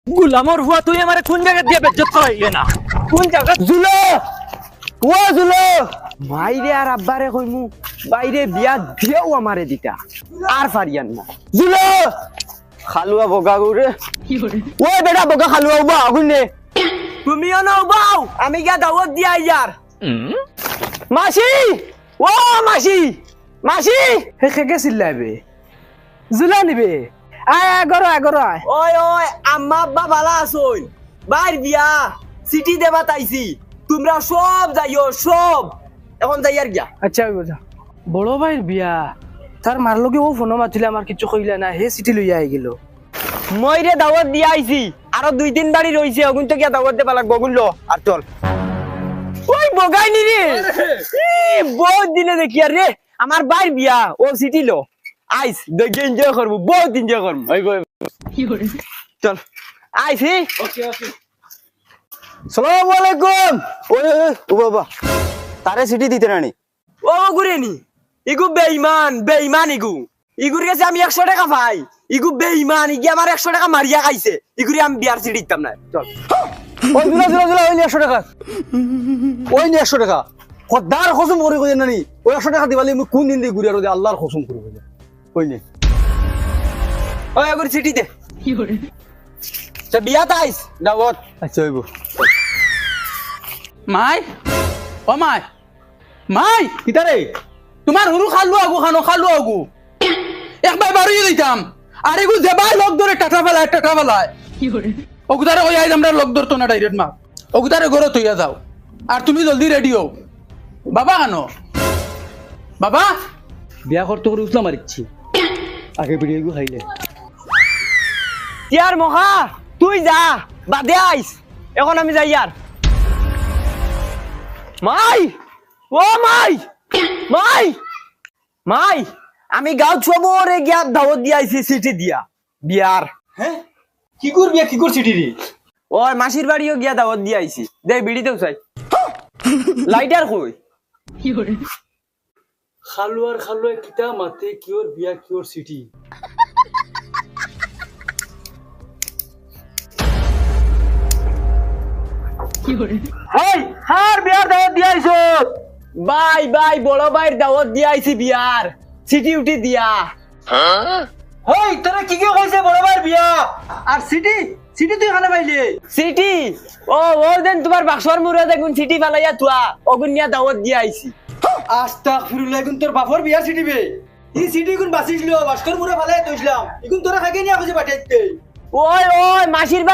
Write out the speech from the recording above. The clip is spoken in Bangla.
গুলামর হুয়া তুই আমারে কোন জায়গা দিয়ে বেজ্জত করাইলে না কোন জায়গা জুলো ও জুলো মাইরে আর আব্বারে কইমু বাইরে বিয়া দিও আমারে দিতা আর ফারিয়ান না জুলো খালুয়া বগা গুরে ও বেটা বগা খালুয়া উবা আগুনে তুমিও না উবাও আমি গিয়া দাওয়াত দিয়া ইয়ার মাসি ও মাসি মাসি হে খেকে চিল্লাইবে জুলা নিবে আয় আগর আগর আয় ওই ওই আম্মা আব্বা ভালো আছোই বাইর বিয়া সিটি দেবা তাইছি তোমরা সব যাইও সব এখন যাইয়ার গিয়া আচ্ছা বুঝা বড় ভাইয়ের বিয়া তার মার লগে ও ফোন মাতিলে আমার কিছু কইলা না হে চিঠি লইয়া আই গেল মই রে দাওয়াত দিয়া আইছি আরো 2-3 বাড়ি রইছে ওগুন তো গিয়া দাওয়াত দেবা লাগবো গুল আর চল ওই বগাই নি রে বহুত দিনে দেখি আর রে আমার বাইর বিয়া ও সিটি লো আইস দেখে এনজয় করবো বহুত এনজয় করবো চল আইসি সালাম আলাইকুম ওই ও বাবা তারে সিটি দিতে রানি ও গুরেনি ইগু বেঈমান বেঈমান ইগুর কাছে আমি 100 টাকা পাই ইগু বেঈমান ইগি আমার 100 টাকা মারিয়া খাইছে ইগুরি আমি বিয়ার সিটি দিতাম না চল ওই জুলা জুলা জুলা ওই 100 টাকা ওই 100 টাকা খদ্দার কসম করে কই নানি ওই 100 টাকা দিবালি আমি কোন দিন দি ঘুরে আর আল্লাহর কসম করে কই ওই নে ওই এগুরি সিটি দে তো বিয়া তাইস দাওয়াত আচ্ছা হইব মাই ও মাই মাই কিতারে তোমার হুরু খালু আগু একবার বাড়িয়ে দিতাম আর এগু যেবাই লোক ধরে টাটা ফেলায় ওগুদারে ওই আইজ আমরা লোক ধরতো না ডাইরেক্ট মা ওগুদারে ঘরে তৈয়া যাও আর তুমি জলদি রেডি হও বাবা কেন বাবা বিয়া করতে করে উঠলাম মারিচ্ছি আগে ভিডিও গু খাইলে তিয়ার মহা তুই যা বাদে আইস এখন আমি যাই আর মাই ও মাই মাই মাই আমি গাঁও ছবরে গিয়া দাওয়াত দিয়া আইছি সিটি দিয়া বিয়ার হ্যাঁ কি কর বিয়া কি কর সিটি রে ওই মাসির বাড়িও গিয়া দাওয়াত দিয়া আইছি দে বিড়িতেও চাই লাইটার কই খালুয়ার খালুয়া কিতা মাতে কিওর বিয়া কিওর সিটি এই হার বিয়ার দাওয়াত দিয়া আইছো বাই বাই বড় ভাইয়ের দাওয়াত দিয়া আইছি বিয়ার সিটি উঠি দিয়া হই তোরা কি কি কইছে বড় ভাই বিয়া আর সিটি সিটি তুই খানে পাইলে সিটি ও ওর দেন তোমার বাক্সর মুরে দেখুন সিটি ফালাইয়া তুয়া ওগুন নিয়া দাওয়াত দিয়া আইছি আস্তাগফিরুল্লাহ গুন তোর বাপর বিয়া সিটি বে ই সিটি গুন বাসিছিল বাস্কর মুরে ফালাই তইছিলাম ইগুন তোরা খাগে নিয়া কইছে পাঠাইতে ওই ওই মাসির বাড়ি